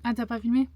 Ah, t'as pas filmé?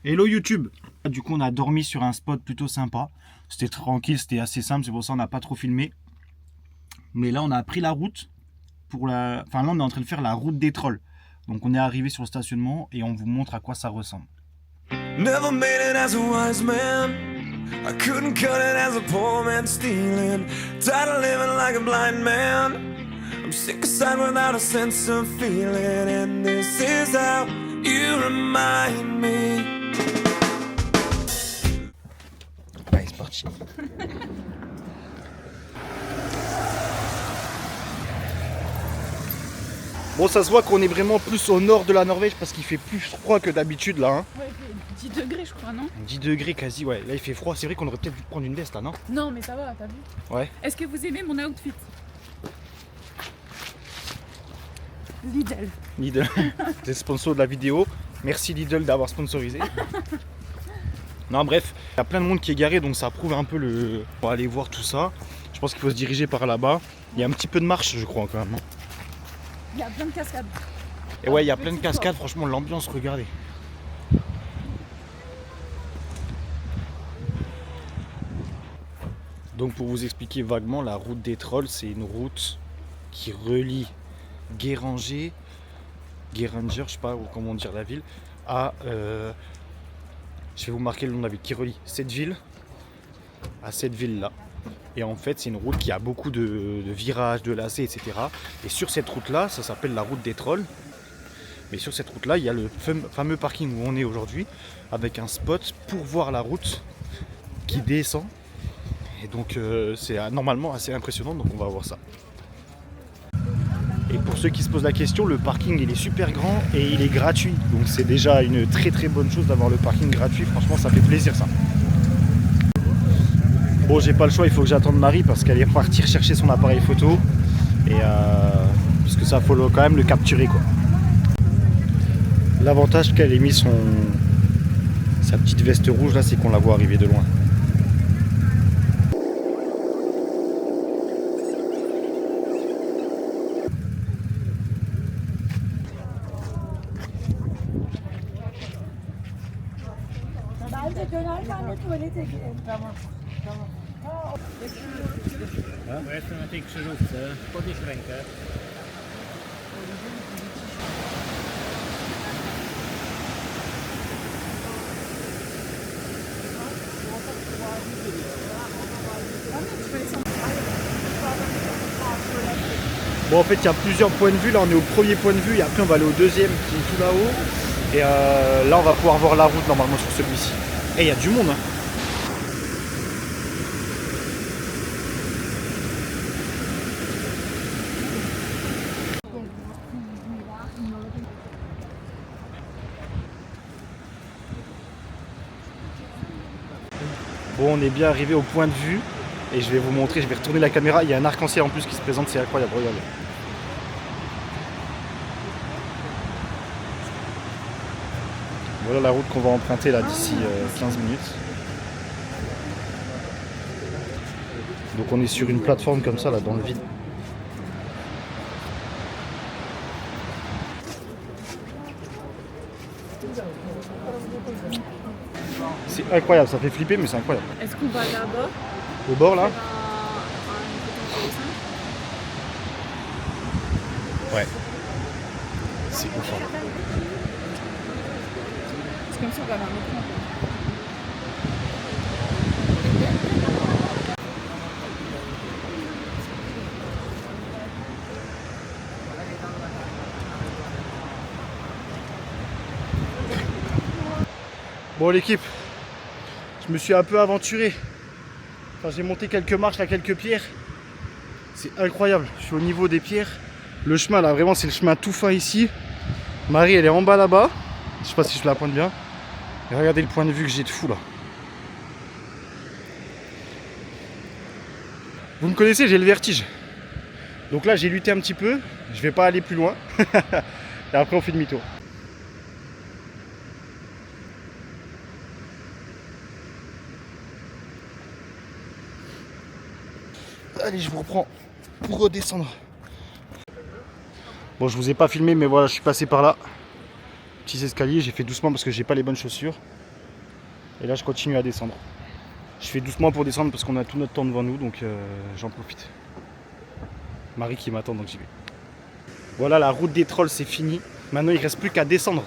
Hello YouTube. Du coup on a dormi sur un spot plutôt sympa. C'était tranquille, c'était assez simple, c'est pour ça qu'on n'a pas trop filmé. Mais là on a pris la route pour la... Enfin là on est en train de faire la route des trolls. Donc on est arrivé sur le stationnement et on vous montre à quoi ça ressemble. Never made it as a wise man. I couldn't cut it as a poor man stealing. Tired of living like a blind man. I'm sick aside without a sense of feeling. And this is how you remind me. Allez c'est parti. Bon ça se voit qu'on est vraiment plus au nord de la Norvège parce qu'il fait plus froid que d'habitude là. Hein. Ouais, il fait 10 degrés, je crois, non? 10 degrés quasi, ouais. Là il fait froid. C'est vrai qu'on aurait peut-être dû prendre une veste là, non? Non, mais ça va, t'as vu? Ouais. Est-ce que vous aimez mon outfit? Lidl. Lidl, c'est sponsor de la vidéo. Merci Lidl d'avoir sponsorisé. Non bref, il y a plein de monde qui est garé donc ça prouve un peu le... On va aller voir tout ça. Je pense qu'il faut se diriger par là-bas. Il y a un petit peu de marche je crois quand même. Il y a plein de cascades. Et ouais il y a plein de cascades, franchement l'ambiance, regardez. Donc pour vous expliquer vaguement, la route des trolls c'est une route qui relie Geiranger, je sais pas comment dire la ville, à... je vais vous marquer le nom de la ville, qui relie cette ville à cette ville là. Et en fait c'est une route qui a beaucoup de virages, de lacets, etc. Et sur cette route là, ça s'appelle la route des trolls. Mais sur cette route là, il y a le fameux parking où on est aujourd'hui, avec un spot pour voir la route qui descend. Et donc c'est normalement assez impressionnant, donc on va voir ça. Et pour ceux qui se posent la question, le parking il est super grand et il est gratuit. Donc c'est déjà une très très bonne chose d'avoir le parking gratuit. Franchement ça fait plaisir ça. Bon j'ai pas le choix, il faut que j'attende Marie parce qu'elle est partie chercher son appareil photo. Et parce que ça faut quand même le capturer quoi. L'avantage qu'elle ait mis sa petite veste rouge là, c'est qu'on la voit arriver de loin. Jeszcze na tej krzyżówce podnieś rękę. Bon en fait il y a plusieurs points de vue, là on est au premier point de vue et après on va aller au deuxième qui est tout là-haut. Et là on va pouvoir voir la route normalement sur celui-ci. Et il y a du monde hein. Bon on est bien arrivé au point de vue. Et je vais vous montrer, je vais retourner la caméra. Il y a un arc-en-ciel en plus qui se présente, c'est incroyable, regardez. Voilà la route qu'on va emprunter là d'ici 15 minutes. Donc on est sur une plateforme comme ça là dans le vide. C'est incroyable, ça fait flipper mais c'est incroyable. Est-ce qu'on va là-bas? Au bord là? Ouais. C'est ouf. C'est comme si on va avoir un écran. Bon l'équipe, je me suis un peu aventuré. Enfin, j'ai monté quelques marches, là, quelques pierres. C'est incroyable, je suis au niveau des pierres. Le chemin là, vraiment c'est le chemin tout fin ici. Marie elle est en bas là-bas. Je sais pas si je la pointe bien. Et regardez le point de vue que j'ai de fou là. Vous me connaissez, j'ai le vertige. Donc là j'ai lutté un petit peu. Je vais pas aller plus loin. Et après on fait demi-tour. Allez, je vous reprends pour redescendre. Bon, je vous ai pas filmé, mais voilà, je suis passé par là. petits escaliers, j'ai fait doucement parce que j'ai pas les bonnes chaussures. Et là je continue à descendre. Je fais doucement pour descendre parce qu'on a tout notre temps devant nous, donc j'en profite. Marie qui m'attend, donc j'y vais. Voilà, la route des trolls c'est fini. Maintenant il reste plus qu'à descendre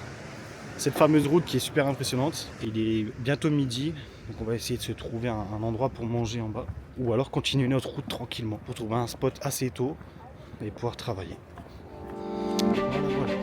cette fameuse route qui est super impressionnante. Il est bientôt midi, donc on va essayer de se trouver un endroit pour manger en bas. Ou alors continuer notre route tranquillement pour trouver un spot assez tôt et pouvoir travailler. Voilà.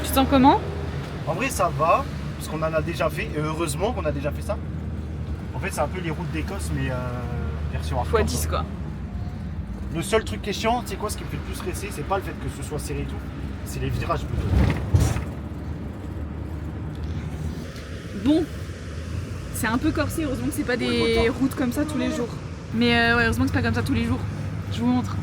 Tu te sens comment? En vrai ça va, parce qu'on en a déjà fait, et heureusement qu'on a déjà fait ça. En fait c'est un peu les routes d'Écosse mais version hardcore. x10 quoi. Le seul truc qui est chiant, tu sais quoi, ce qui me fait le plus stresser, c'est pas le fait que ce soit serré et tout, c'est les virages plutôt. Bon, c'est un peu corsé, heureusement que c'est pas des routes comme ça tous les jours. Mais ouais, heureusement que c'est pas comme ça tous les jours. Je vous montre.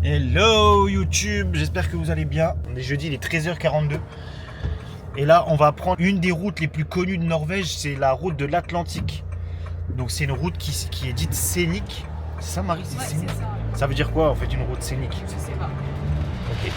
Hello YouTube, j'espère que vous allez bien. On est jeudi, il est 13h42. Et là, on va prendre une des routes les plus connues de Norvège, c'est la route de l'Atlantique. Donc c'est une route qui est dite scénique. C'est ça Marie, c'est Ouais, scénique. c'est ça. Ça veut dire quoi en fait une route scénique? Je sais pas. Ok.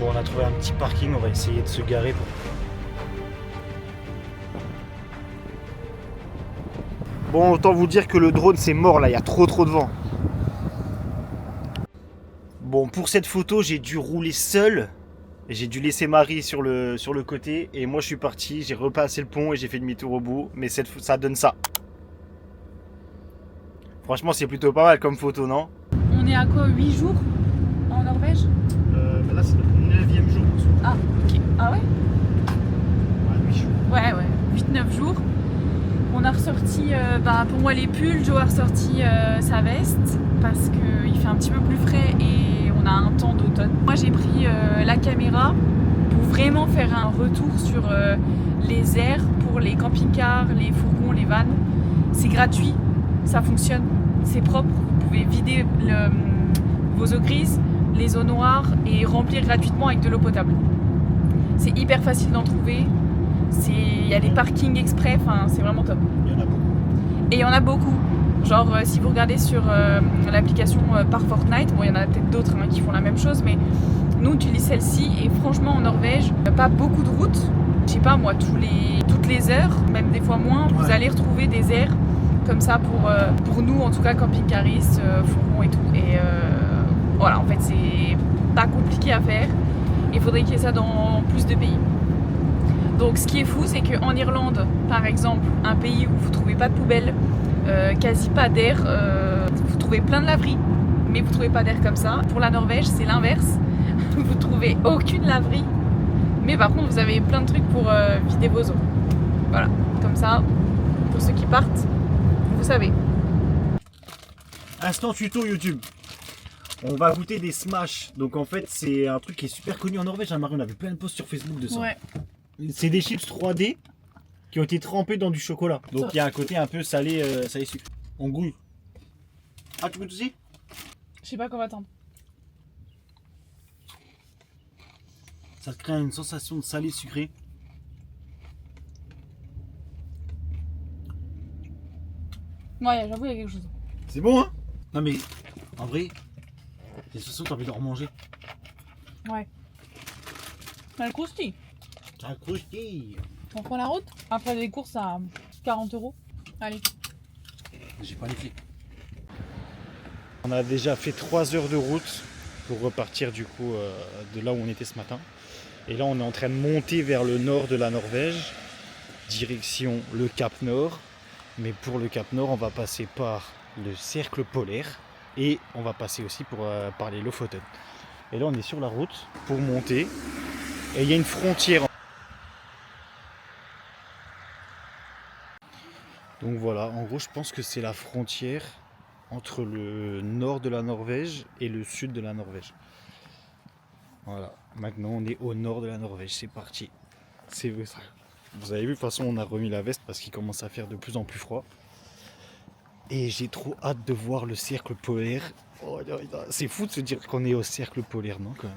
On a trouvé un petit parking, on va essayer de se garer pour... Bon, autant vous dire que le drone c'est mort là, il y a trop de vent. Bon, pour cette photo, j'ai dû rouler seul. J'ai dû laisser Marie sur le côté. Et moi je suis parti, j'ai repassé le pont et j'ai fait demi-tour au bout. Mais ça donne ça. Franchement c'est plutôt pas mal comme photo, non? On est à quoi, 8 jours en Norvège? Là c'est le 9e jour. Ah, ok. Ah ouais? Ouais, 8 jours. Ouais, 8-9 jours. On a ressorti pour moi les pulls, Joe a ressorti sa veste parce qu'il fait un petit peu plus frais et on a un temps d'automne. Moi j'ai pris la caméra pour vraiment faire un retour sur les airs pour les camping-cars, les fourgons, les vannes. C'est gratuit, ça fonctionne, c'est propre, vous pouvez vider vos eaux grises, les eaux noires et remplir gratuitement avec de l'eau potable. C'est hyper facile d'en trouver. Il y a des parkings exprès, c'est vraiment top. Il y en a beaucoup. Et il y en a beaucoup. Genre si vous regardez sur l'application par Fortnite, bon il y en a peut-être d'autres qui font la même chose, mais nous on utilise celle-ci et franchement en Norvège, pas beaucoup de routes. Je sais pas moi, toutes les heures, même des fois moins, vous allez retrouver des aires comme ça pour nous en tout cas camping-caristes, fourgons et tout. Et voilà, en fait c'est pas compliqué à faire. Il faudrait qu'il y ait ça dans plus de pays. Donc ce qui est fou, c'est qu'en Irlande, par exemple, un pays où vous trouvez pas de poubelle, quasi pas d'air, vous trouvez plein de laveries, mais vous trouvez pas d'air comme ça. Pour la Norvège, c'est l'inverse. Vous trouvez aucune laverie, mais par contre vous avez plein de trucs pour vider vos eaux. Voilà, comme ça, pour ceux qui partent, vous savez. Instant tuto YouTube. On va goûter des Smash. Donc en fait c'est un truc qui est super connu en Norvège. Marie, on avait plein de posts sur Facebook de ça. Ouais. C'est des chips 3D qui ont été trempés dans du chocolat. Donc il y a un côté un peu salé, salé sucré. On goûte. Ah, tu goûtes aussi? Je sais pas qu'on va attendre. Ça te crée une sensation de salé sucré. Ouais, j'avoue, il y a quelque chose. C'est bon, hein? Non mais en vrai, j'ai l'impression que t'as envie d'en remanger. Ouais. Ça le croustille. Ça croustille. On prend la route. Après des courses à 40 €. Allez. J'ai pas les clés. On a déjà fait 3 heures de route pour repartir du coup de là où on était ce matin. Et là on est en train de monter vers le nord de la Norvège, direction le Cap Nord. Mais pour le Cap Nord, on va passer par le cercle polaire et on va passer aussi par les Lofoten. Et là on est sur la route pour monter et il y a une frontière. Donc voilà, en gros je pense que c'est la frontière entre le nord de la Norvège et le sud de la Norvège. Voilà, maintenant on est au nord de la Norvège, c'est parti. C'est ça. Vous avez vu, de toute façon on a remis la veste parce qu'il commence à faire de plus en plus froid. Et j'ai trop hâte de voir le cercle polaire. Oh, c'est fou de se dire qu'on est au cercle polaire, non quand même.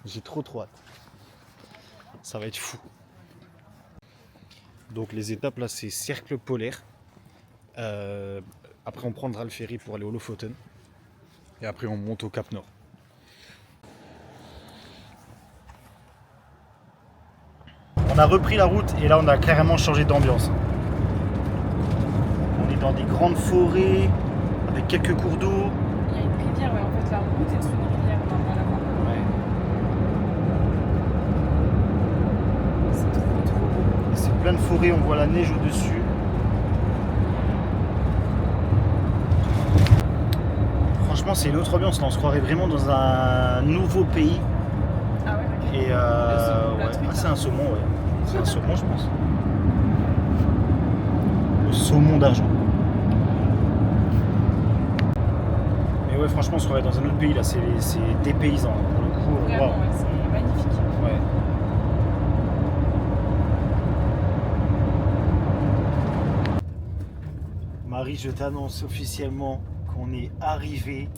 J'ai trop hâte. Ça va être fou. Donc les étapes là c'est cercle polaire. Après on prendra le ferry pour aller au Lofoten. Et après on monte au Cap Nord. On a repris la route et là on a carrément changé d'ambiance. On est dans des grandes forêts avec quelques cours d'eau. Il y a une rivière, ouais, en fait la route est sous une rivière, on va la voir. Ouais. C'est trop beau. C'est plein de forêts, on voit la neige au-dessus. Franchement c'est une autre ambiance là, on se croirait vraiment dans un nouveau pays. Ah ouais, ok. Et c'est un saumon, ouais. C'est un saumon, je pense. Le saumon d'argent. Mais ouais, franchement, on se croirait dans un autre pays là. C'est dépaysant. Pour le coup, Vraiment, waouh. ouais, c'est magnifique. Ouais. Marie, je t'annonce officiellement qu'on est arrivé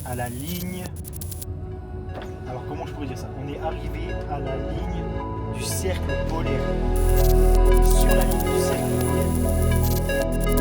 à la ligne. Alors comment je pourrais dire ça? On est arrivé à la ligne du cercle polaire. Sur la ligne du cercle polaire.